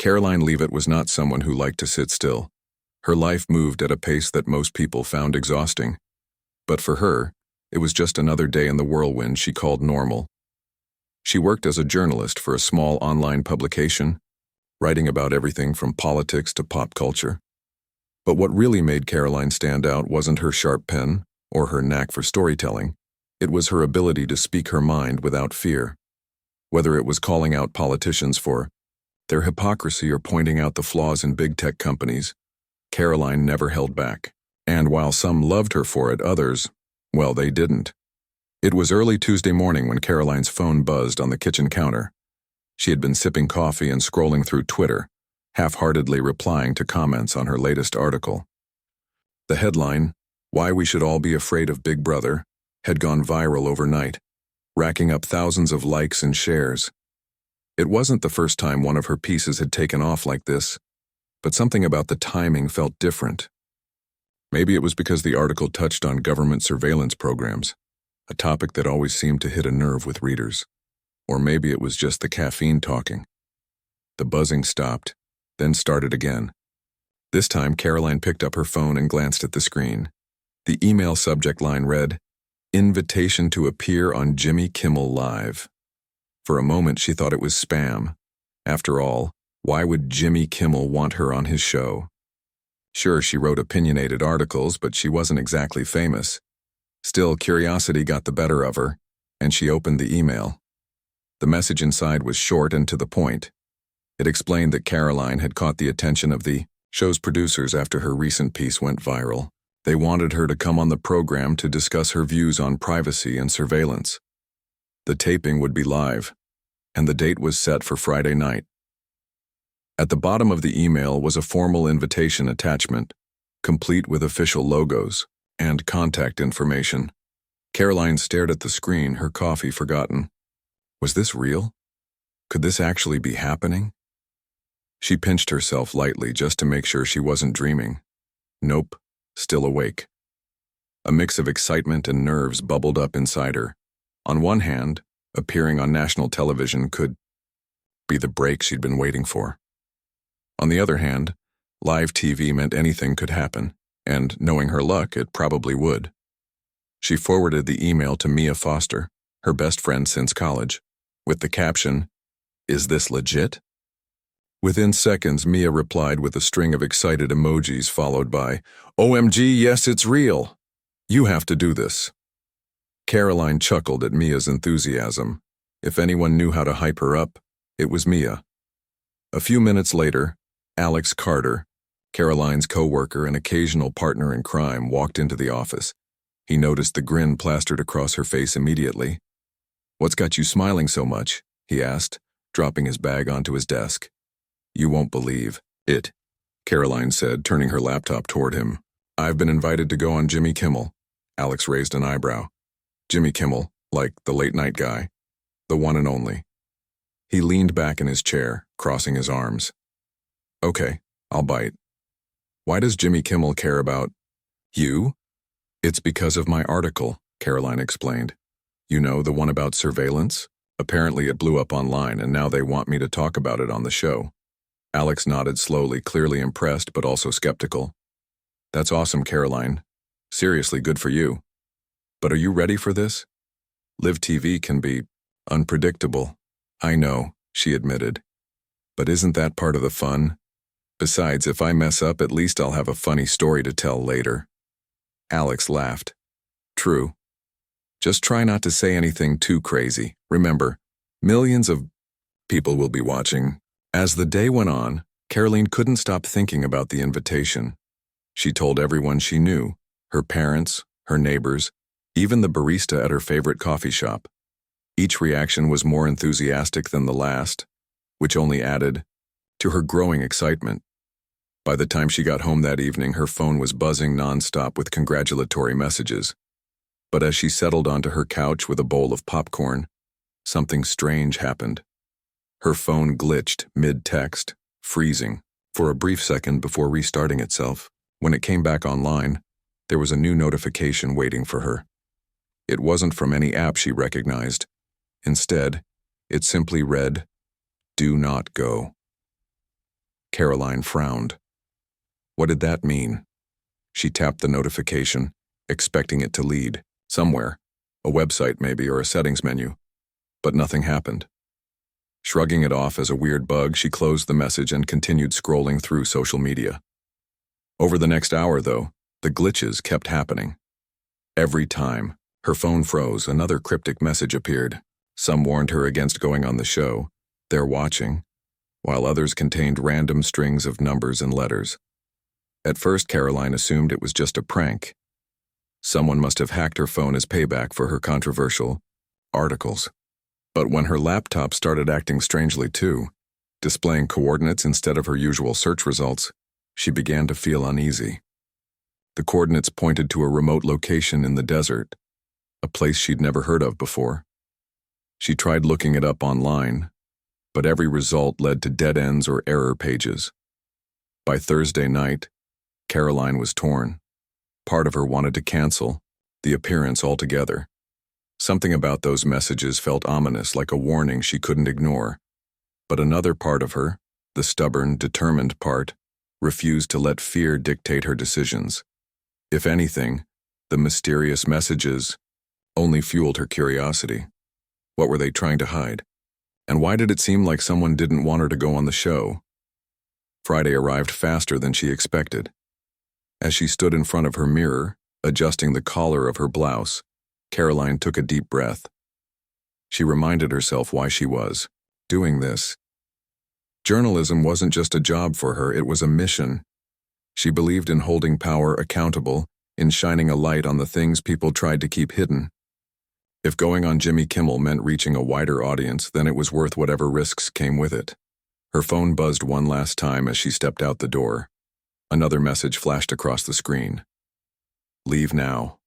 Karoline Leavitt was not someone who liked to sit still. Her life moved at a pace that most people found exhausting. But for her, it was just another day in the whirlwind she called normal. She worked as a journalist for a small online publication, writing about everything from politics to pop culture. But what really made Karoline stand out wasn't her sharp pen or her knack for storytelling. It was her ability to speak her mind without fear. Whether it was calling out politicians for their hypocrisy or pointing out the flaws in big tech companies, Karoline never held back. And while some loved her for it, others, well, they didn't. It was early Tuesday morning when Karoline's phone buzzed on the kitchen counter. She had been sipping coffee and scrolling through Twitter, half-heartedly replying to comments on her latest article. The headline, "Why We Should All Be Afraid of Big Brother," had gone viral overnight, racking up thousands of likes and shares. It wasn't the first time one of her pieces had taken off like this, but something about the timing felt different. Maybe it was because the article touched on government surveillance programs, a topic that always seemed to hit a nerve with readers. Or maybe it was just the caffeine talking. The buzzing stopped, then started again. This time, Karoline picked up her phone and glanced at the screen. The email subject line read, "Invitation to appear on Jimmy Kimmel Live." For a moment, she thought it was spam. After all, why would Jimmy Kimmel want her on his show? Sure, she wrote opinionated articles, but she wasn't exactly famous. Still, curiosity got the better of her, and she opened the email. The message inside was short and to the point. It explained that Karoline had caught the attention of the show's producers after her recent piece went viral. They wanted her to come on the program to discuss her views on privacy and surveillance. The taping would be live, and the date was set for Friday night. At the bottom of the email was a formal invitation attachment, complete with official logos and contact information. Karoline stared at the screen, her coffee forgotten. Was this real? Could this actually be happening? She pinched herself lightly just to make sure she wasn't dreaming. Nope, still awake. A mix of excitement and nerves bubbled up inside her. On one hand, appearing on national television could be the break she'd been waiting for. On the other hand, live TV meant anything could happen, and knowing her luck, it probably would. She forwarded the email to Mia Foster, her best friend since college, with the caption, "Is this legit?" Within seconds, Mia replied with a string of excited emojis followed by, "OMG, yes, it's real. You have to do this." Karoline chuckled at Mia's enthusiasm. If anyone knew how to hype her up, it was Mia. A few minutes later, Alex Carter, Karoline's co-worker and occasional partner in crime, walked into the office. He noticed the grin plastered across her face immediately. "What's got you smiling so much?" he asked, dropping his bag onto his desk. "You won't believe it," Karoline said, turning her laptop toward him. "I've been invited to go on Jimmy Kimmel." Alex raised an eyebrow. Jimmy Kimmel, like the late-night guy, the one and only. He leaned back in his chair, crossing his arms. "Okay, I'll bite. Why does Jimmy Kimmel care about you?" "It's because of my article," Karoline explained. "You know, the one about surveillance? Apparently it blew up online, and now they want me to talk about it on the show." Alex nodded slowly, clearly impressed but also skeptical. "That's awesome, Karoline. Seriously, good for you. But are you ready for this? Live TV can be unpredictable." "I know," she admitted. "But isn't that part of the fun? Besides, if I mess up, at least I'll have a funny story to tell later." Alex laughed. "True. Just try not to say anything too crazy. Remember, millions of people will be watching." As the day went on, Karoline couldn't stop thinking about the invitation. She told everyone she knew, her parents, her neighbors, even the barista at her favorite coffee shop. Each reaction was more enthusiastic than the last, which only added to her growing excitement. By the time she got home that evening, her phone was buzzing nonstop with congratulatory messages. But as she settled onto her couch with a bowl of popcorn, something strange happened. Her phone glitched mid-text, freezing, for a brief second before restarting itself. When it came back online, there was a new notification waiting for her. It wasn't from any app she recognized. Instead, it simply read, "Do not go." Karoline frowned. What did that mean? She tapped the notification, expecting it to lead somewhere, a website maybe or a settings menu, but nothing happened. Shrugging it off as a weird bug, she closed the message and continued scrolling through social media. Over the next hour, though, the glitches kept happening. Every time her phone froze, another cryptic message appeared. Some warned her against going on the show, they're watching, while others contained random strings of numbers and letters. At first, Karoline assumed it was just a prank. Someone must have hacked her phone as payback for her controversial articles. But when her laptop started acting strangely too, displaying coordinates instead of her usual search results, she began to feel uneasy. The coordinates pointed to a remote location in the desert, a place she'd never heard of before. She tried looking it up online, but every result led to dead ends or error pages. By Thursday night, Karoline was torn. Part of her wanted to cancel the appearance altogether. Something about those messages felt ominous, like a warning she couldn't ignore. But another part of her, the stubborn, determined part, refused to let fear dictate her decisions. If anything, the mysterious messages only fueled her curiosity. What were they trying to hide? And why did it seem like someone didn't want her to go on the show? Friday arrived faster than she expected. As she stood in front of her mirror, adjusting the collar of her blouse, Karoline took a deep breath. She reminded herself why she was doing this. Journalism wasn't just a job for her, it was a mission. She believed in holding power accountable, in shining a light on the things people tried to keep hidden. If going on Jimmy Kimmel meant reaching a wider audience, then it was worth whatever risks came with it. Her phone buzzed one last time as she stepped out the door. Another message flashed across the screen. Leave now.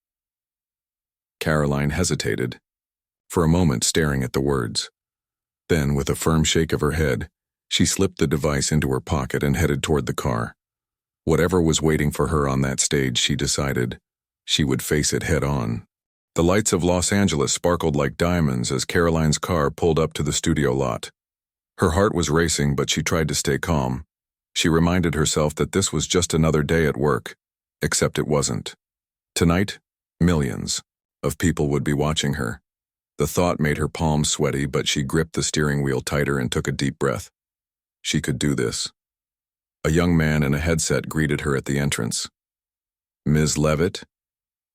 Karoline hesitated, for a moment staring at the words. Then, with a firm shake of her head, she slipped the device into her pocket and headed toward the car. Whatever was waiting for her on that stage, she decided, she would face it head-on. The lights of Los Angeles sparkled like diamonds as Karoline's car pulled up to the studio lot. Her heart was racing, but she tried to stay calm. She reminded herself that this was just another day at work, except it wasn't. Tonight, millions of people would be watching her. The thought made her palms sweaty, but she gripped the steering wheel tighter and took a deep breath. She could do this. A young man in a headset greeted her at the entrance. Ms. Leavitt,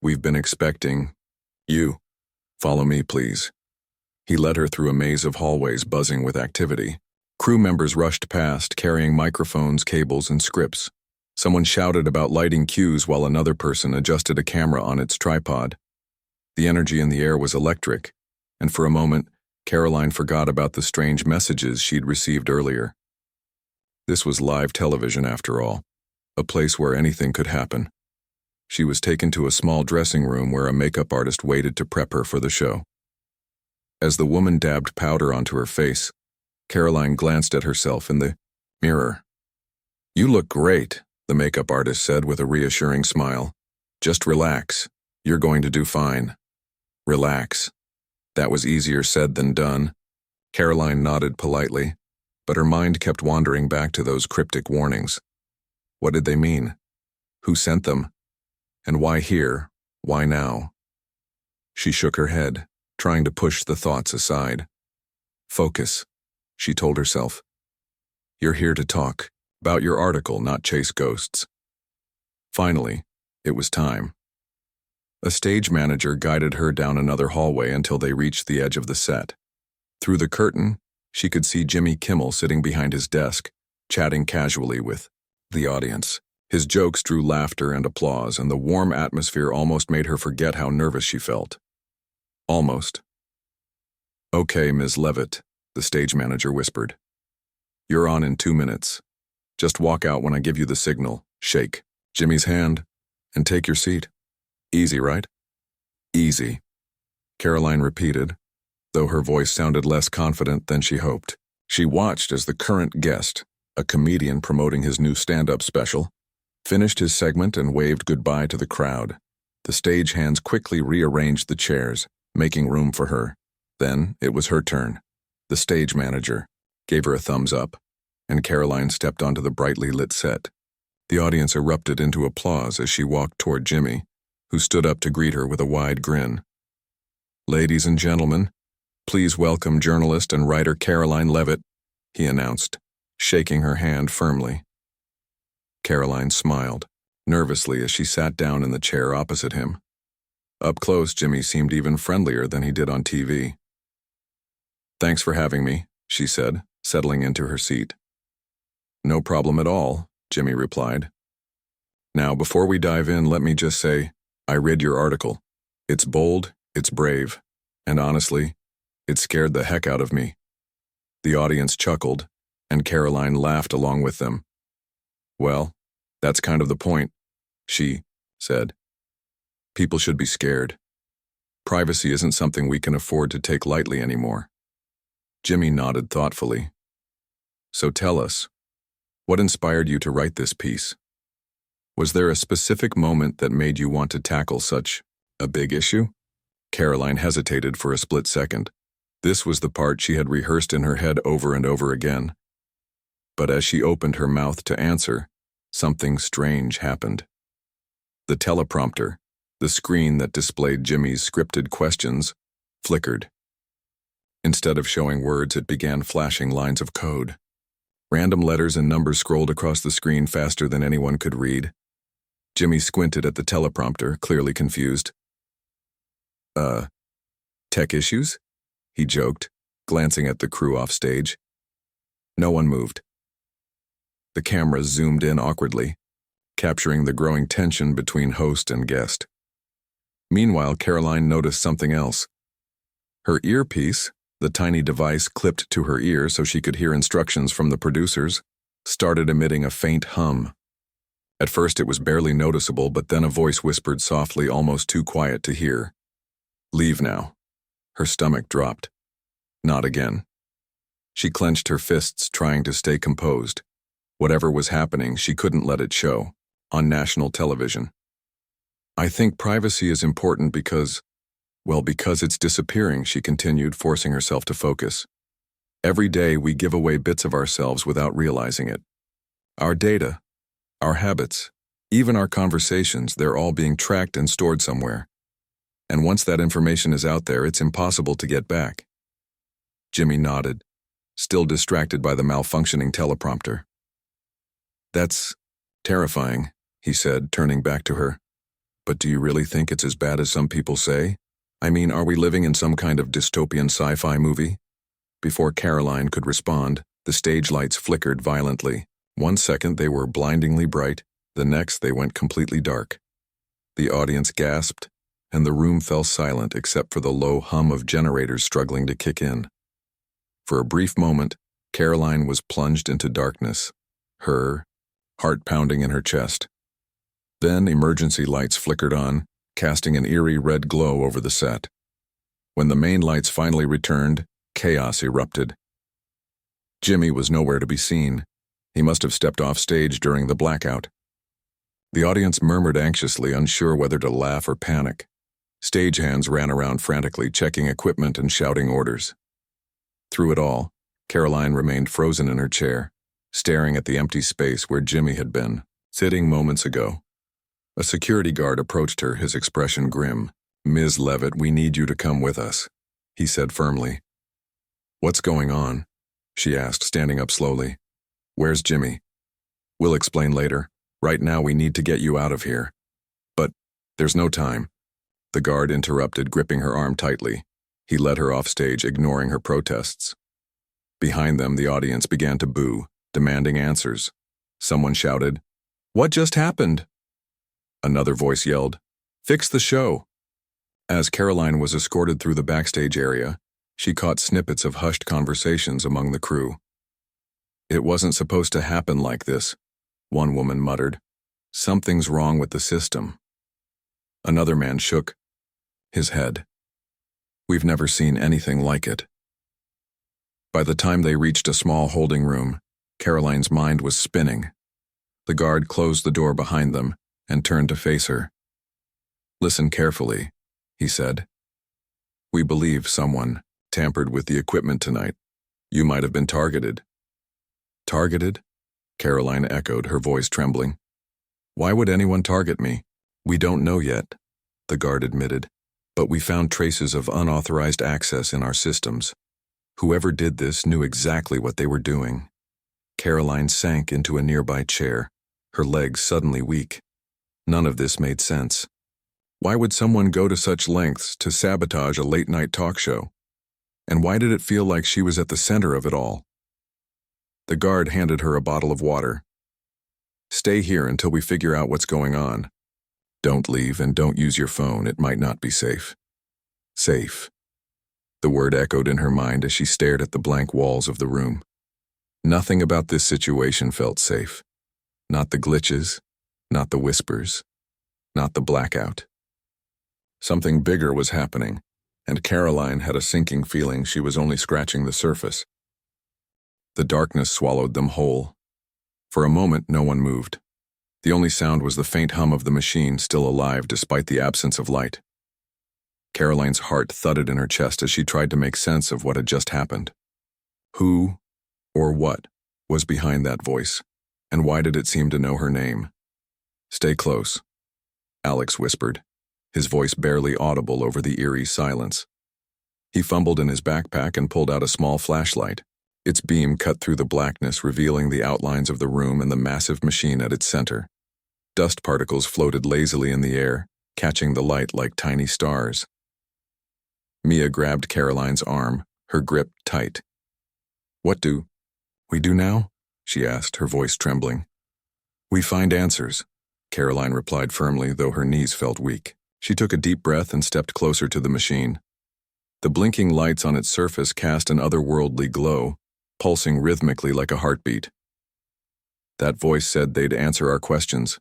we've been expecting you. Follow me, please. He led her through a maze of hallways buzzing with activity. Crew members rushed past, carrying microphones, cables, and scripts. Someone shouted about lighting cues while another person adjusted a camera on its tripod. The energy in the air was electric, and for a moment, Karoline forgot about the strange messages she'd received earlier. This was live television after all, a place where anything could happen. She was taken to a small dressing room where a makeup artist waited to prep her for the show. As the woman dabbed powder onto her face, Karoline glanced at herself in the mirror. You look great, the makeup artist said with a reassuring smile. Just relax. You're going to do fine. Relax. That was easier said than done. Karoline nodded politely, but her mind kept wandering back to those cryptic warnings. What did they mean? Who sent them? And why here? Why now? She shook her head, trying to push the thoughts aside. Focus, she told herself. You're here to talk about your article, not chase ghosts. Finally, it was time. A stage manager guided her down another hallway until they reached the edge of the set. Through the curtain, she could see Jimmy Kimmel sitting behind his desk, chatting casually with the audience. His jokes drew laughter and applause, and the warm atmosphere almost made her forget how nervous she felt. Almost. Okay, Ms. Leavitt, the stage manager whispered. You're on in 2 minutes. Just walk out when I give you the signal, shake Jimmy's hand, and take your seat. Easy, right? Easy, Karoline repeated, though her voice sounded less confident than she hoped. She watched as the current guest, a comedian promoting his new stand-up special, finished his segment and waved goodbye to the crowd. The stagehands quickly rearranged the chairs, making room for her. Then it was her turn. The stage manager gave her a thumbs up. and Karoline stepped onto the brightly lit set. The audience erupted into applause as she walked toward Jimmy, who stood up to greet her with a wide grin. "Ladies and gentlemen, please welcome journalist and writer Karoline Leavitt," he announced, shaking her hand firmly. Karoline smiled, nervously as she sat down in the chair opposite him. Up close, Jimmy seemed even friendlier than he did on TV. "Thanks for having me," she said, settling into her seat. "No problem at all," Jimmy replied. "Now, before we dive in, let me just say, I read your article. It's bold, it's brave, and honestly, it scared the heck out of me." The audience chuckled, and Karoline laughed along with them. "Well, that's kind of the point," she said. "People should be scared. Privacy isn't something we can afford to take lightly anymore." Jimmy nodded thoughtfully. "So tell us, what inspired you to write this piece? Was there a specific moment that made you want to tackle such a big issue?" Karoline hesitated for a split second. This was the part she had rehearsed in her head over and over again. But as she opened her mouth to answer, something strange happened. The teleprompter, the screen that displayed Jimmy's scripted questions, flickered. Instead of showing words, it began flashing lines of code. Random letters and numbers scrolled across the screen faster than anyone could read. Jimmy squinted at the teleprompter, clearly confused. Tech issues?" he joked, glancing at the crew off stage. No one moved. The camera zoomed in awkwardly, capturing the growing tension between host and guest. Meanwhile, Karoline noticed something else. Her earpiece, the tiny device clipped to her ear so she could hear instructions from the producers, started emitting a faint hum. At first it was barely noticeable, but then a voice whispered softly, almost too quiet to hear. "Leave now." Her stomach dropped. Not again. She clenched her fists, trying to stay composed. Whatever was happening, she couldn't let it show, on national television. "I think privacy is important because it's disappearing," she continued, forcing herself to focus. "Every day we give away bits of ourselves without realizing it. Our data, our habits, even our conversations, they're all being tracked and stored somewhere. And once that information is out there, it's impossible to get back." Jimmy nodded, still distracted by the malfunctioning teleprompter. "That's terrifying," he said, turning back to her. "But do you really think it's as bad as some people say? I mean, are we living in some kind of dystopian sci-fi movie?" Before Karoline could respond, the stage lights flickered violently. One second they were blindingly bright, the next they went completely dark. The audience gasped, and the room fell silent except for the low hum of generators struggling to kick in. For a brief moment, Karoline was plunged into darkness, her heart pounding in her chest. Then emergency lights flickered on, casting an eerie red glow over the set. When the main lights finally returned, chaos erupted. Jimmy was nowhere to be seen. He must have stepped off stage during the blackout. The audience murmured anxiously, unsure whether to laugh or panic. Stagehands ran around frantically, checking equipment and shouting orders. Through it all, Karoline remained frozen in her chair, staring at the empty space where Jimmy had been, sitting moments ago. A security guard approached her, his expression grim. "Ms. Leavitt, we need you to come with us," he said firmly. "What's going on?" she asked, standing up slowly. "Where's Jimmy?" "We'll explain later. Right now we need to get you out of here." "But there's no time." The guard interrupted, gripping her arm tightly. He led her off stage, ignoring her protests. Behind them, the audience began to boo, demanding answers. Someone shouted, "What just happened?" Another voice yelled, "Fix the show." As Karoline was escorted through the backstage area, she caught snippets of hushed conversations among the crew. "It wasn't supposed to happen like this," one woman muttered. "Something's wrong with the system." Another man shook his head. "We've never seen anything like it." By the time they reached a small holding room, Karoline's mind was spinning. The guard closed the door behind them and turned to face her. "Listen carefully," he said. "We believe someone tampered with the equipment tonight. You might have been targeted." Targeted? Karoline echoed, her voice trembling. Why would anyone target me? We don't know yet, the guard admitted, but we found traces of unauthorized access in our systems. Whoever did this knew exactly what they were doing. Karoline sank into a nearby chair, her legs suddenly weak. None of this made sense. Why would someone go to such lengths to sabotage a late-night talk show? And why did it feel like she was at the center of it all? The guard handed her a bottle of water. Stay here until we figure out what's going on. Don't leave and don't use your phone, it might not be safe. Safe. The word echoed in her mind as she stared at the blank walls of the room. Nothing about this situation felt safe. Not the glitches, not the whispers, not the blackout. Something bigger was happening, and Karoline had a sinking feeling she was only scratching the surface. The darkness swallowed them whole. For a moment, no one moved. The only sound was the faint hum of the machine, still alive despite the absence of light. Karoline's heart thudded in her chest as she tried to make sense of what had just happened. Who, or what, was behind that voice, and why did it seem to know her name? Stay close, Alex whispered, his voice barely audible over the eerie silence. He fumbled in his backpack and pulled out a small flashlight. Its beam cut through the blackness, revealing the outlines of the room and the massive machine at its center. Dust particles floated lazily in the air, catching the light like tiny stars. Mia grabbed Karoline's arm, her grip tight. What do we do now? She asked, her voice trembling. We find answers, Karoline replied firmly, though her knees felt weak. She took a deep breath and stepped closer to the machine. The blinking lights on its surface cast an otherworldly glow, pulsing rhythmically like a heartbeat. That voice said they'd answer our questions.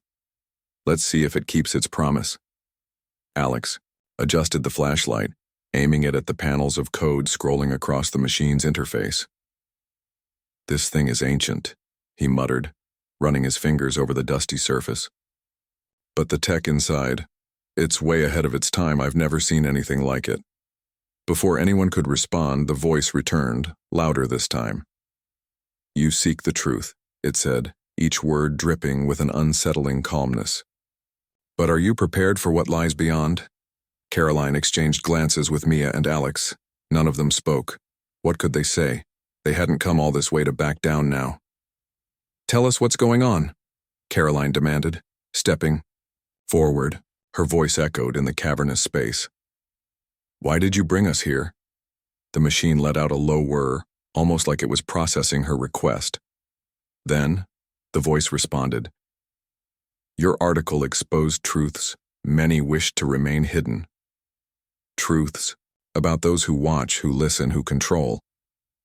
Let's see if it keeps its promise. Alex adjusted the flashlight, aiming it at the panels of code scrolling across the machine's interface. This thing is ancient, he muttered, running his fingers over the dusty surface. But the tech inside, it's way ahead of its time. I've never seen anything like it. Before anyone could respond, the voice returned, louder this time. You seek the truth, it said, each word dripping with an unsettling calmness. But are you prepared for what lies beyond? Karoline exchanged glances with Mia and Alex. None of them spoke. What could they say? They hadn't come all this way to back down now. Tell us what's going on, Karoline demanded, stepping forward. Her voice echoed in the cavernous space. Why did you bring us here? The machine let out a low whir, almost like it was processing her request. Then, the voice responded. Your article exposed truths many wished to remain hidden. Truths about those who watch, who listen, who control.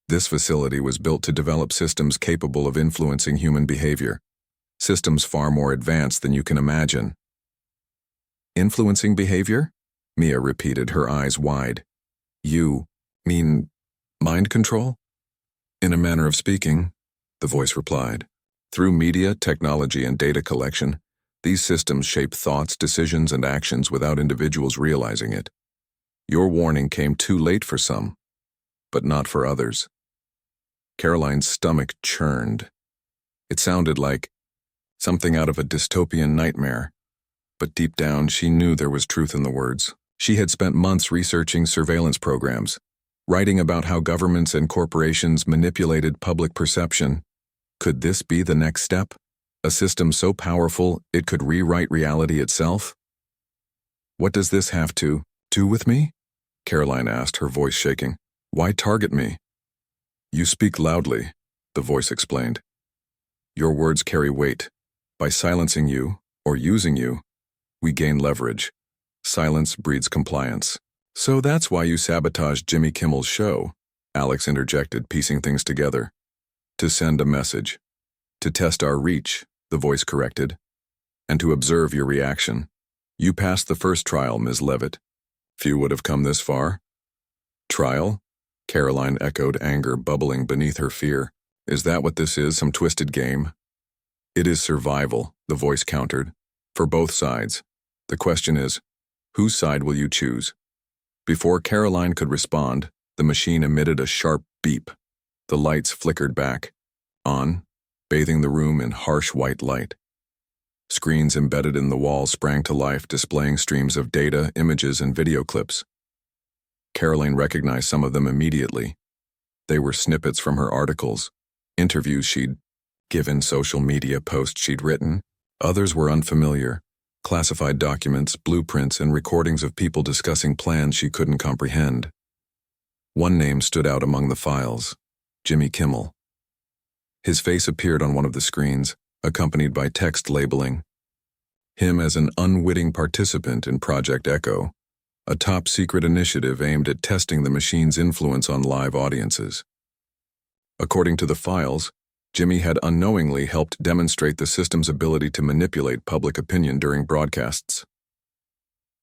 This facility was built to develop systems capable of influencing human behavior. Systems far more advanced than you can imagine. Influencing behavior? Mia repeated, her eyes wide. You mean mind control? In a manner of speaking, the voice replied. Through media, technology, and data collection, these systems shape thoughts, decisions, and actions without individuals realizing it. Your warning came too late for some, but not for others. Karoline's stomach churned. It sounded like something out of a dystopian nightmare, but deep down she knew there was truth in the words. She had spent months researching surveillance programs, writing about how governments and corporations manipulated public perception. Could this be the next step? A system so powerful it could rewrite reality itself? What does this have to do with me? Karoline asked, her voice shaking. Why target me? You speak loudly, the voice explained. Your words carry weight. By silencing you, or using you, we gain leverage. Silence breeds compliance. So that's why you sabotaged Jimmy Kimmel's show, Alex interjected, piecing things together. To send a message. To test our reach, the voice corrected. And to observe your reaction. You passed the first trial, Ms. Leavitt. Few would have come this far. Trial? Karoline echoed, anger bubbling beneath her fear. Is that what this is, some twisted game? It is survival, the voice countered. For both sides. The question is, whose side will you choose? Before Karoline could respond, the machine emitted a sharp beep. The lights flickered back. On, bathing the room in harsh white light. Screens embedded in the wall sprang to life, displaying streams of data, images, and video clips. Karoline recognized some of them immediately. They were snippets from her articles, interviews she'd given, social media posts she'd written. Others were unfamiliar, classified documents, blueprints, and recordings of people discussing plans she couldn't comprehend. One name stood out among the files: Jimmy Kimmel. His face appeared on one of the screens, accompanied by text labeling him as an unwitting participant in Project Echo, a top-secret initiative aimed at testing the machine's influence on live audiences. According to the files, Jimmy had unknowingly helped demonstrate the system's ability to manipulate public opinion during broadcasts.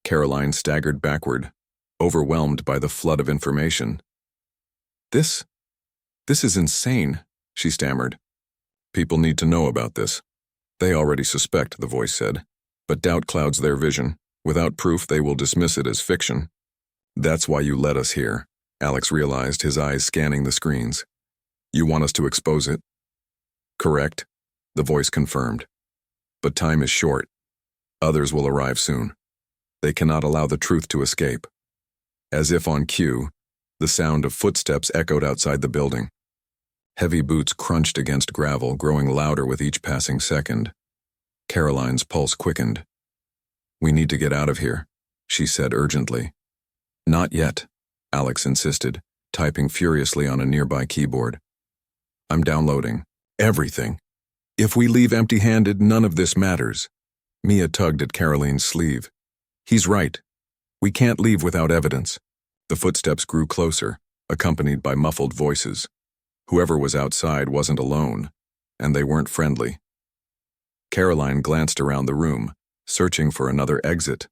Karoline staggered backward, overwhelmed by the flood of information. This is insane," she stammered. "People need to know about this. They already suspect," the voice said, "but doubt clouds their vision. Without proof, they will dismiss it as fiction." "That's why you led us here," Alex realized, his eyes scanning the screens. "You want us to expose it?" "Correct," the voice confirmed. "But time is short. Others will arrive soon. They cannot allow the truth to escape." As if on cue, the sound of footsteps echoed outside the building. Heavy boots crunched against gravel, growing louder with each passing second. Karoline's pulse quickened. "We need to get out of here," she said urgently. "Not yet," Alex insisted, typing furiously on a nearby keyboard. "I'm downloading everything. If we leave empty-handed, none of this matters." Mia tugged at Karoline's sleeve. "He's right. We can't leave without evidence." The footsteps grew closer, accompanied by muffled voices. Whoever was outside wasn't alone, and they weren't friendly. Karoline glanced around the room, searching for another exit.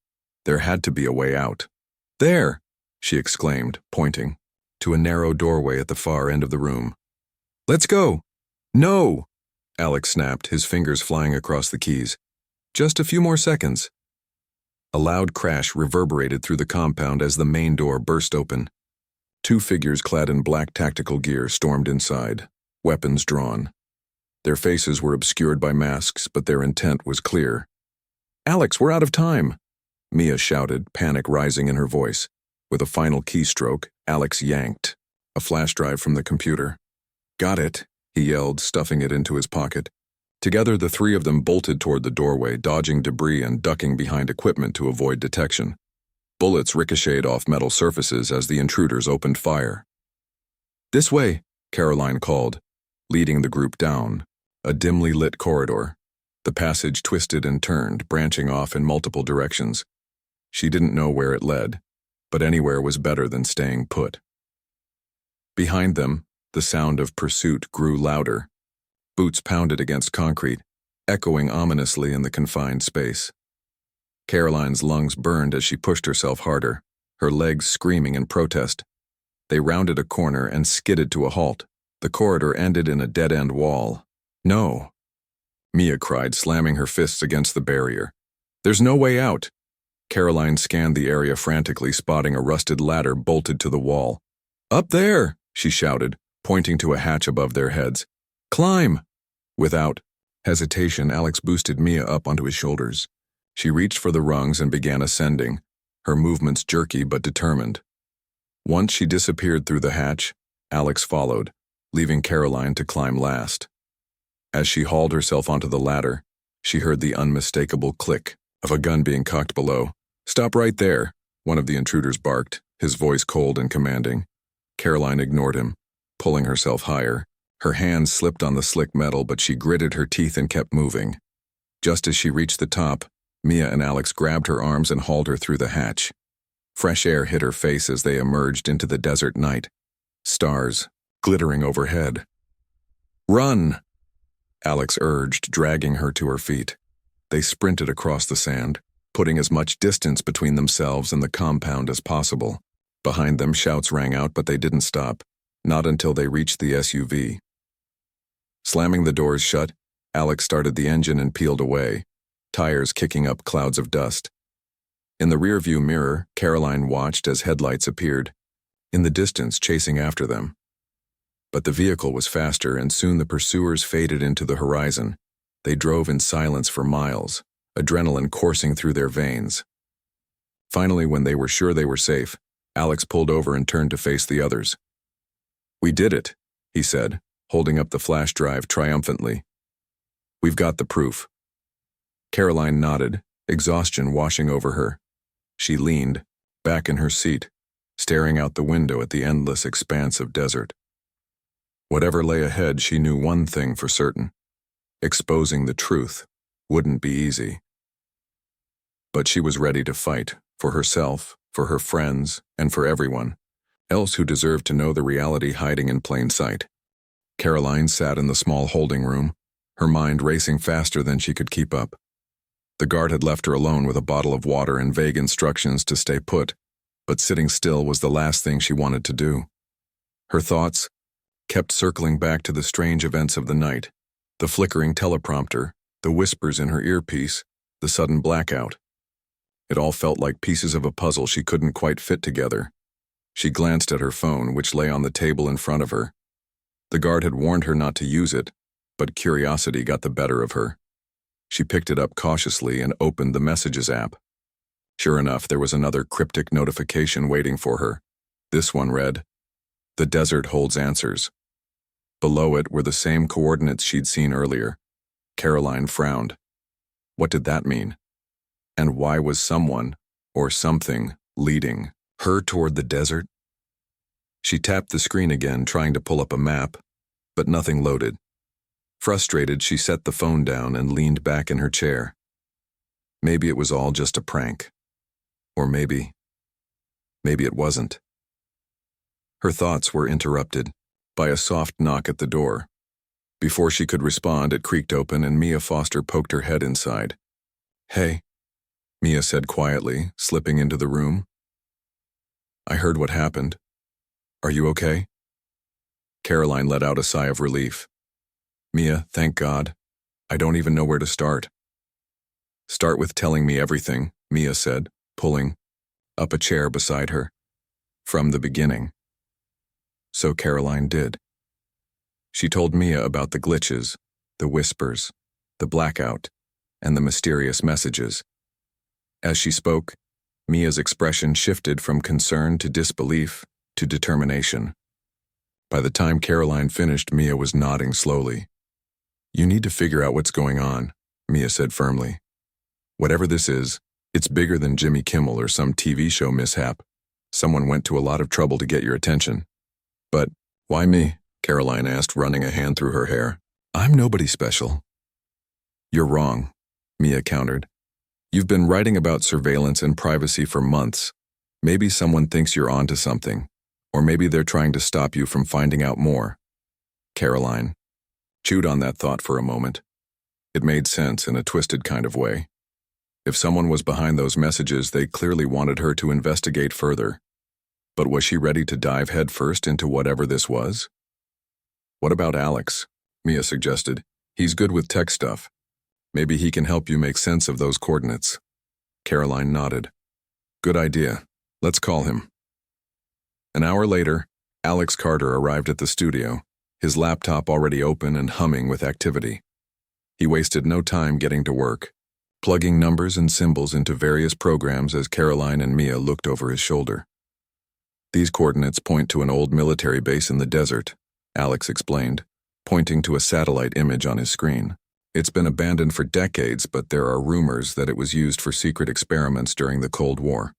There had to be a way out. "There!" she exclaimed, pointing to a narrow doorway at the far end of the room. "Let's go!" "No!" Alex snapped, his fingers flying across the keys. "Just a few more seconds." A loud crash reverberated through the compound as the main door burst open. Two figures clad in black tactical gear stormed inside, weapons drawn. Their faces were obscured by masks, but their intent was clear. "Alex, we're out of time!" Mia shouted, panic rising in her voice. With a final keystroke, Alex yanked a flash drive from the computer. "Got it," he yelled, stuffing it into his pocket. Together, the three of them bolted toward the doorway, dodging debris and ducking behind equipment to avoid detection. Bullets ricocheted off metal surfaces as the intruders opened fire. "This way," Karoline called, leading the group down a dimly lit corridor. The passage twisted and turned, branching off in multiple directions. She didn't know where it led, but anywhere was better than staying put. Behind them, the sound of pursuit grew louder. Boots pounded against concrete, echoing ominously in the confined space. Karoline's lungs burned as she pushed herself harder, her legs screaming in protest. They rounded a corner and skidded to a halt. The corridor ended in a dead-end wall. "No!" Mia cried, slamming her fists against the barrier. "There's no way out!" Karoline scanned the area frantically, spotting a rusted ladder bolted to the wall. "Up there!" she shouted, pointing to a hatch above their heads. "Climb!" Without hesitation, Alex boosted Mia up onto his shoulders. She reached for the rungs and began ascending, her movements jerky but determined. Once she disappeared through the hatch, Alex followed, leaving Karoline to climb last. As she hauled herself onto the ladder, she heard the unmistakable click of a gun being cocked below. "Stop right there," one of the intruders barked, his voice cold and commanding. Karoline ignored him, pulling herself higher. Her hands slipped on the slick metal, but she gritted her teeth and kept moving. Just as she reached the top, Mia and Alex grabbed her arms and hauled her through the hatch. Fresh air hit her face as they emerged into the desert night, stars glittering overhead. "Run!" Alex urged, dragging her to her feet. They sprinted across the sand, putting as much distance between themselves and the compound as possible. Behind them, shouts rang out, but they didn't stop, not until they reached the SUV. Slamming the doors shut, Alex started the engine and peeled away, tires kicking up clouds of dust. In the rearview mirror, Karoline watched as headlights appeared, in the distance chasing after them. But the vehicle was faster, and soon the pursuers faded into the horizon. They drove in silence for miles, adrenaline coursing through their veins. Finally, when they were sure they were safe, Alex pulled over and turned to face the others. "We did it," he said, holding up the flash drive triumphantly. "We've got the proof." Karoline nodded, exhaustion washing over her. She leaned, back in her seat, staring out the window at the endless expanse of desert. Whatever lay ahead, she knew one thing for certain. Exposing the truth wouldn't be easy. But she was ready to fight, for herself, for her friends, and for everyone else who deserved to know the reality hiding in plain sight. Karoline sat in the small holding room, her mind racing faster than she could keep up. The guard had left her alone with a bottle of water and vague instructions to stay put, but sitting still was the last thing she wanted to do. Her thoughts kept circling back to the strange events of the night, the flickering teleprompter, the whispers in her earpiece, the sudden blackout. It all felt like pieces of a puzzle she couldn't quite fit together. She glanced at her phone, which lay on the table in front of her. The guard had warned her not to use it, but curiosity got the better of her. She picked it up cautiously and opened the Messages app. Sure enough, there was another cryptic notification waiting for her. This one read, "The desert holds answers." Below it were the same coordinates she'd seen earlier. Karoline frowned. What did that mean? And why was someone, or something, leading her toward the desert? She tapped the screen again, trying to pull up a map, but nothing loaded. Frustrated, she set the phone down and leaned back in her chair. Maybe it was all just a prank. Or maybe it wasn't. Her thoughts were interrupted by a soft knock at the door. Before she could respond, it creaked open and Mia Foster poked her head inside. "Hey," Mia said quietly, slipping into the room. "I heard what happened. Are you okay?" Karoline let out a sigh of relief. "Mia, thank God. I don't even know where to start." "Start with telling me everything," Mia said, pulling up a chair beside her. "From the beginning." So Karoline did. She told Mia about the glitches, the whispers, the blackout, and the mysterious messages. As she spoke, Mia's expression shifted from concern to disbelief to determination. By the time Karoline finished, Mia was nodding slowly. "You need to figure out what's going on," Mia said firmly. "Whatever this is, it's bigger than Jimmy Kimmel or some TV show mishap. Someone went to a lot of trouble to get your attention." "But why me?" Karoline asked, running a hand through her hair. "I'm nobody special." "You're wrong," Mia countered. "You've been writing about surveillance and privacy for months. Maybe someone thinks you're onto something, or maybe they're trying to stop you from finding out more." Karoline chewed on that thought for a moment. It made sense in a twisted kind of way. If someone was behind those messages, they clearly wanted her to investigate further. But was she ready to dive headfirst into whatever this was? "What about Alex?" Mia suggested. "He's good with tech stuff. Maybe he can help you make sense of those coordinates." Karoline nodded. "Good idea. Let's call him." An hour later, Alex Carter arrived at the studio, his laptop already open and humming with activity. He wasted no time getting to work, plugging numbers and symbols into various programs as Karoline and Mia looked over his shoulder. "These coordinates point to an old military base in the desert," Alex explained, pointing to a satellite image on his screen. "It's been abandoned for decades, but there are rumors that it was used for secret experiments during the Cold War."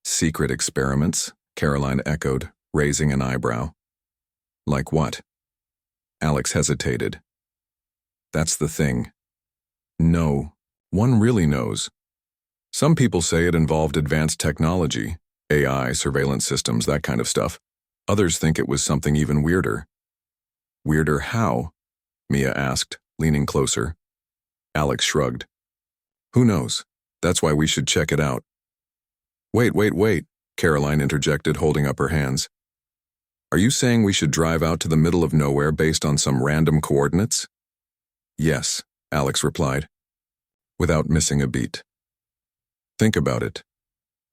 "Secret experiments?" Karoline echoed, raising an eyebrow. "Like what?" Alex hesitated. "That's the thing. No one really knows. Some people say it involved advanced technology, AI, surveillance systems, that kind of stuff. Others think it was something even weirder." "Weirder how?" Mia asked, leaning closer. Alex shrugged. "Who knows? That's why we should check it out." Wait, Karoline interjected, holding up her hands. "Are you saying we should drive out to the middle of nowhere based on some random coordinates?" "Yes," Alex replied, without missing a beat. "Think about it.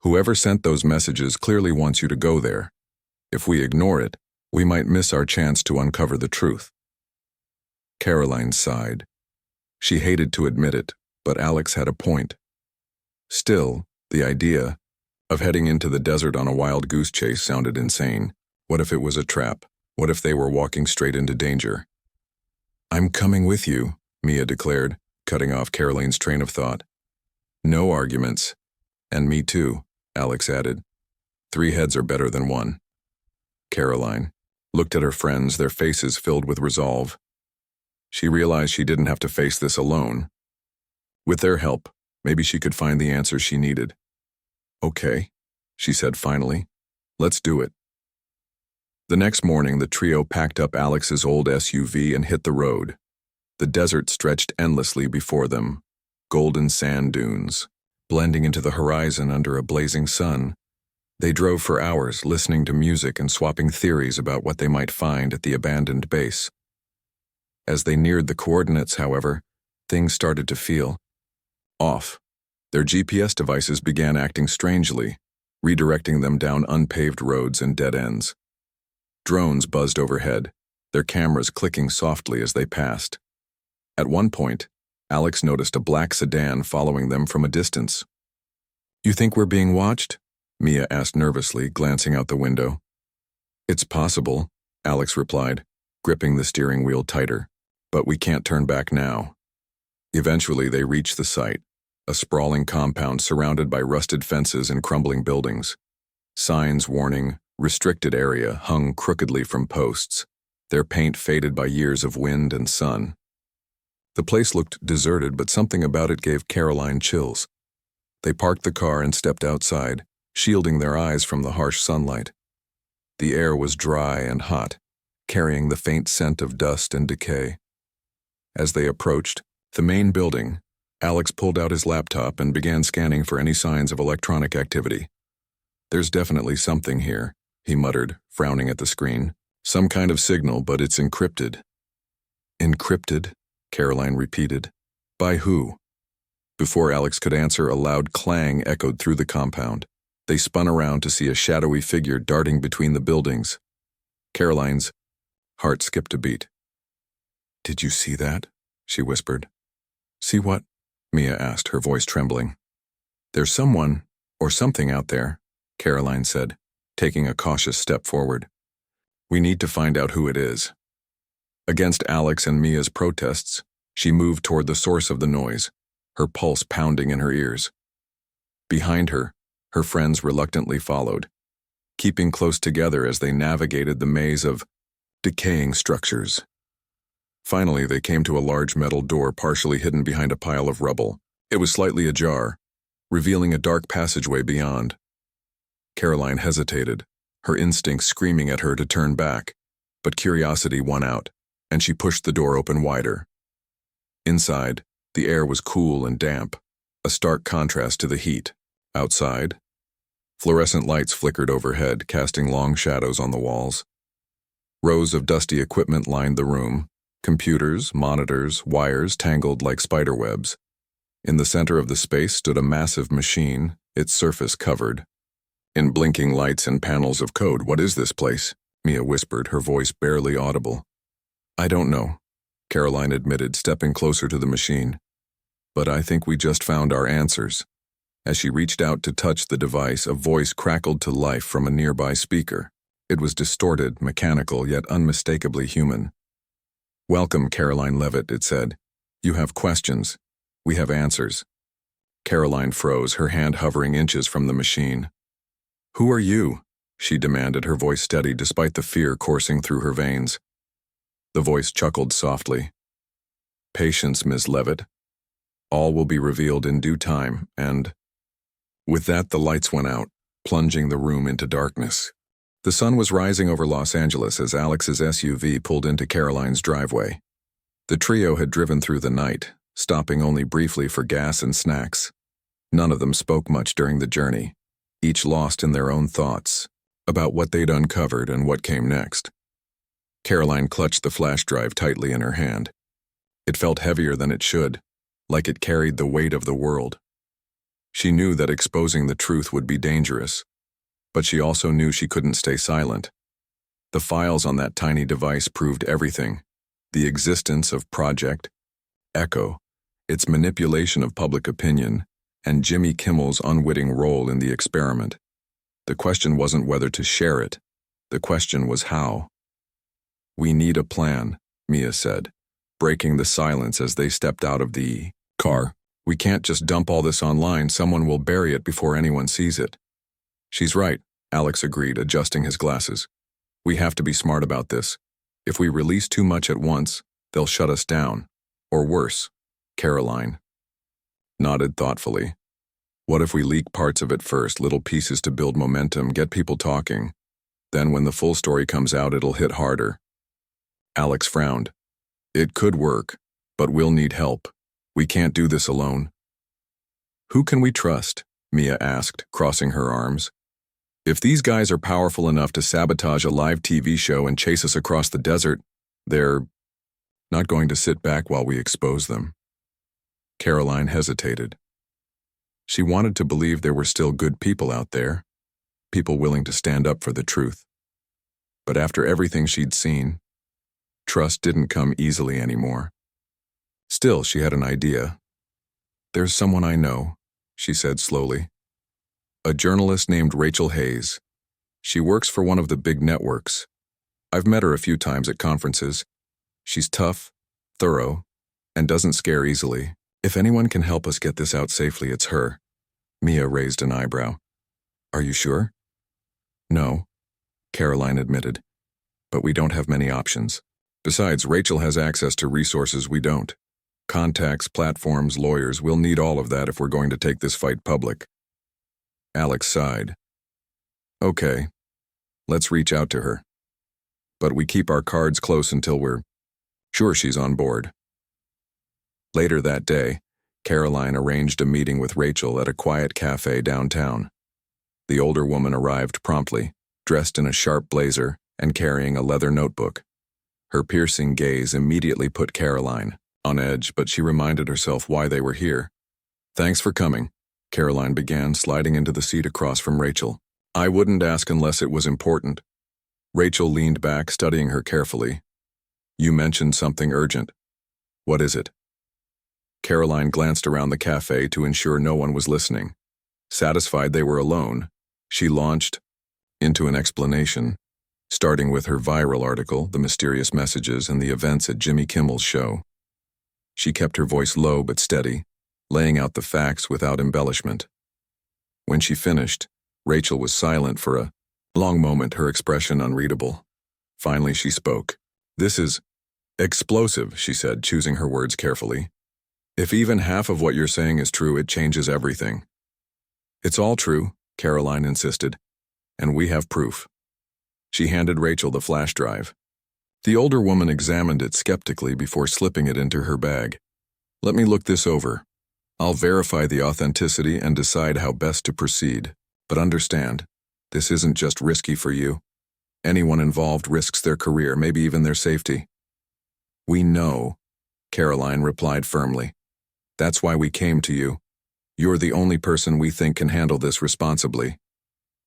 Whoever sent those messages clearly wants you to go there. If we ignore it, We might miss our chance to uncover the truth. Karoline sighed. She hated to admit it, but Alex had a point. Still, the idea of heading into the desert on a wild goose chase sounded insane. What if it was a trap? What if they were walking straight into danger? I'm coming with you, Mia declared, cutting off Karoline's train of thought. No arguments. And me too, Alex added. 3 heads are better than 1. Karoline looked at her friends, their faces filled with resolve. She realized she didn't have to face this alone. With their help, maybe she could find the answers she needed. Okay, she said finally. Let's do it. The next morning, the trio packed up Alex's old SUV and hit the road. The desert stretched endlessly before them, golden sand dunes, blending into the horizon under a blazing sun. They drove for hours, listening to music and swapping theories about what they might find at the abandoned base. As they neared the coordinates, however, things started to feel off. Their GPS devices began acting strangely, redirecting them down unpaved roads and dead ends. Drones buzzed overhead, their cameras clicking softly as they passed. At one point, Alex noticed a black sedan following them from a distance. You think we're being watched? Mia asked nervously, glancing out the window. It's possible, Alex replied, gripping the steering wheel tighter. But we can't turn back now. Eventually, they reached the site, a sprawling compound surrounded by rusted fences and crumbling buildings. Signs warning restricted area hung crookedly from posts, their paint faded by years of wind and sun. The place looked deserted, but something about it gave Karoline chills. They parked the car and stepped outside, shielding their eyes from the harsh sunlight. The air was dry and hot, carrying the faint scent of dust and decay. As they approached the main building, Alex pulled out his laptop and began scanning for any signs of electronic activity. There's definitely something here, he muttered, frowning at the screen. Some kind of signal, but it's encrypted. Encrypted? Karoline repeated. By who? Before Alex could answer, a loud clang echoed through the compound. They spun around to see a shadowy figure darting between the buildings. Karoline's heart skipped a beat. Did you see that? She whispered. See what? Mia asked, her voice trembling. There's someone, or something out there, Karoline said, taking a cautious step forward. We need to find out who it is. Against Alex and Mia's protests, she moved toward the source of the noise, her pulse pounding in her ears. Behind her, her friends reluctantly followed, keeping close together as they navigated the maze of decaying structures. Finally, they came to a large metal door partially hidden behind a pile of rubble. It was slightly ajar, revealing a dark passageway beyond. Karoline hesitated, her instincts screaming at her to turn back, but curiosity won out, and she pushed the door open wider. Inside, the air was cool and damp, a stark contrast to the heat. Outside, fluorescent lights flickered overhead, casting long shadows on the walls. Rows of dusty equipment lined the room, computers, monitors, wires tangled like spiderwebs. In the center of the space stood a massive machine, its surface covered in blinking lights and panels of code. What is this place? Mia whispered, her voice barely audible. I don't know, Karoline admitted, stepping closer to the machine. But I think we just found our answers. As she reached out to touch the device, a voice crackled to life from a nearby speaker. It was distorted, mechanical, yet unmistakably human. Welcome, Karoline Leavitt, it said. You have questions. We have answers. Karoline froze, her hand hovering inches from the machine. Who are you? She demanded, her voice steady despite the fear coursing through her veins. The voice chuckled softly. Patience, Ms. Leavitt. All will be revealed in due time, and... With that, the lights went out, plunging the room into darkness. The sun was rising over Los Angeles as Alex's SUV pulled into Karoline's driveway. The trio had driven through the night, stopping only briefly for gas and snacks. None of them spoke much during the journey, each lost in their own thoughts about what they'd uncovered and what came next. Karoline clutched the flash drive tightly in her hand. It felt heavier than it should, like it carried the weight of the world. She knew that exposing the truth would be dangerous, but she also knew she couldn't stay silent. The files on that tiny device proved everything. The existence of Project Echo, its manipulation of public opinion, and Jimmy Kimmel's unwitting role in the experiment. The question wasn't whether to share it. The question was how. "We need a plan," Mia said, breaking the silence as they stepped out of the car. "We can't just dump all this online. Someone will bury it before anyone sees it." "She's right," Alex agreed, adjusting his glasses. "We have to be smart about this. If we release too much at once, they'll shut us down. Or worse." Karoline nodded thoughtfully. "What if we leak parts of it first, little pieces to build momentum, get people talking? Then when the full story comes out, it'll hit harder." Alex frowned. "It could work, but we'll need help. We can't do this alone." "Who can we trust?" Mia asked, crossing her arms. "If these guys are powerful enough to sabotage a live TV show and chase us across the desert, they're not going to sit back while we expose them." Karoline hesitated. She wanted to believe there were still good people out there, people willing to stand up for the truth. But after everything she'd seen, trust didn't come easily anymore. Still, she had an idea. "There's someone I know," she said slowly. "A journalist named Rachel Hayes. She works for one of the big networks. I've met her a few times at conferences. She's tough, thorough, and doesn't scare easily. If anyone can help us get this out safely, it's her." Mia raised an eyebrow. "Are you sure?" "No," Karoline admitted. "But we don't have many options. Besides, Rachel has access to resources we don't. Contacts, platforms, lawyers, we'll need all of that if we're going to take this fight public." Alex sighed. "Okay, let's reach out to her. But we keep our cards close until we're sure she's on board." Later that day, Karoline arranged a meeting with Rachel at a quiet cafe downtown. The older woman arrived promptly, dressed in a sharp blazer and carrying a leather notebook. Her piercing gaze immediately put Karoline on edge, but she reminded herself why they were here. "Thanks for coming," Karoline began, sliding into the seat across from Rachel. "I wouldn't ask unless it was important." Rachel leaned back, studying her carefully. "You mentioned something urgent. What is it?" Karoline glanced around the cafe to ensure no one was listening. Satisfied they were alone, she launched into an explanation, starting with her viral article, the mysterious messages and the events at Jimmy Kimmel's show. She kept her voice low but steady, laying out the facts without embellishment. When she finished, Rachel was silent for a long moment, her expression unreadable. Finally, she spoke. "This is explosive," she said, choosing her words carefully. "If even half of what you're saying is true, it changes everything." "It's all true," Karoline insisted, "and we have proof." She handed Rachel the flash drive. The older woman examined it skeptically before slipping it into her bag. "Let me look this over. I'll verify the authenticity and decide how best to proceed. But understand, this isn't just risky for you. Anyone involved risks their career, maybe even their safety." "We know," Karoline replied firmly. "That's why we came to you. You're the only person we think can handle this responsibly."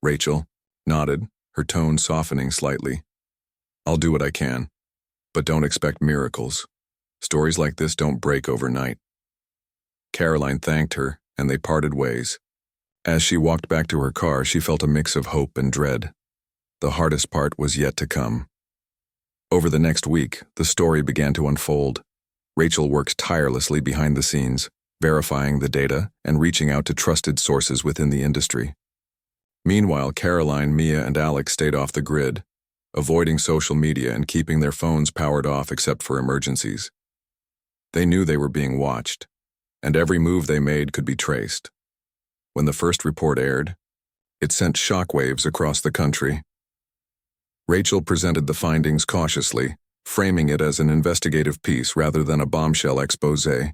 Rachel nodded, her tone softening slightly. "I'll do what I can, but don't expect miracles. Stories like this don't break overnight." Karoline thanked her, and they parted ways. As she walked back to her car, she felt a mix of hope and dread. The hardest part was yet to come. Over the next week, the story began to unfold. Rachel worked tirelessly behind the scenes, verifying the data and reaching out to trusted sources within the industry. Meanwhile, Karoline, Mia, and Alex stayed off the grid, avoiding social media and keeping their phones powered off except for emergencies. They knew they were being watched, and every move they made could be traced. When the first report aired, it sent shockwaves across the country. Rachel presented the findings cautiously, framing it as an investigative piece rather than a bombshell exposé.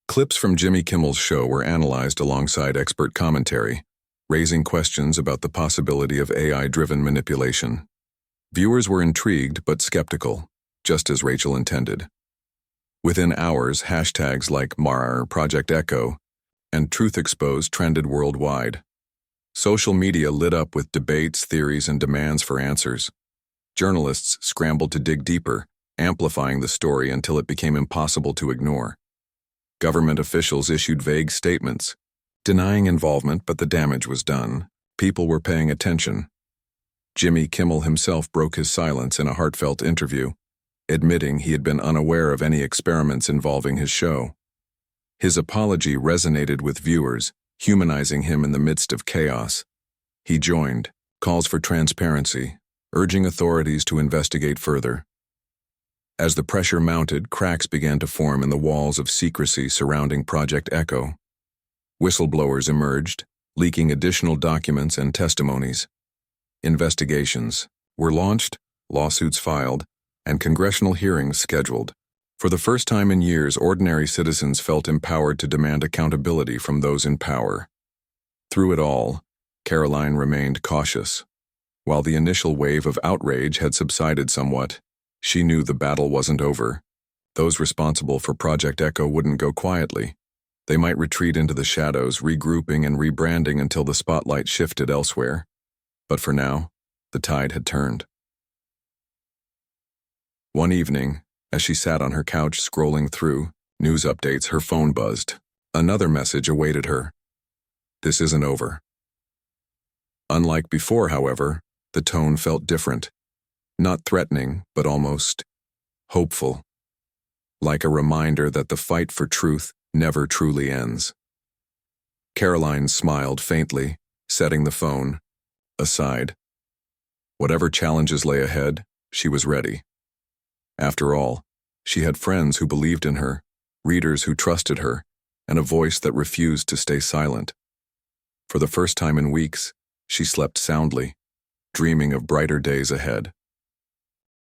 Clips from Jimmy Kimmel's show were analyzed alongside expert commentary, raising questions about the possibility of AI-driven manipulation. Viewers were intrigued but skeptical, just as Rachel intended. Within hours, hashtags like #MAR, Project Echo, and Truth Exposed trended worldwide. Social media lit up with debates, theories, and demands for answers. Journalists scrambled to dig deeper, amplifying the story until it became impossible to ignore. Government officials issued vague statements, denying involvement, but the damage was done. People were paying attention. Jimmy Kimmel himself broke his silence in a heartfelt interview, admitting he had been unaware of any experiments involving his show. His apology resonated with viewers, humanizing him in the midst of chaos. He joined calls for transparency, urging authorities to investigate further. As the pressure mounted, cracks began to form in the walls of secrecy surrounding Project Echo. Whistleblowers emerged, leaking additional documents and testimonies. Investigations were launched, lawsuits filed, and congressional hearings scheduled. For the first time in years, ordinary citizens felt empowered to demand accountability from those in power. Through it all, Karoline remained cautious. While the initial wave of outrage had subsided somewhat, she knew the battle wasn't over. Those responsible for Project Echo wouldn't go quietly. They might retreat into the shadows, regrouping and rebranding until the spotlight shifted elsewhere. But for now, the tide had turned. One evening, as she sat on her couch scrolling through news updates, her phone buzzed. Another message awaited her. This isn't over. Unlike before, however, the tone felt different. Not threatening, but almost hopeful. Like a reminder that the fight for truth never truly ends. Karoline smiled faintly, setting the phone aside. Whatever challenges lay ahead, she was ready. After all, she had friends who believed in her, readers who trusted her, and a voice that refused to stay silent. For the first time in weeks, she slept soundly, dreaming of brighter days ahead.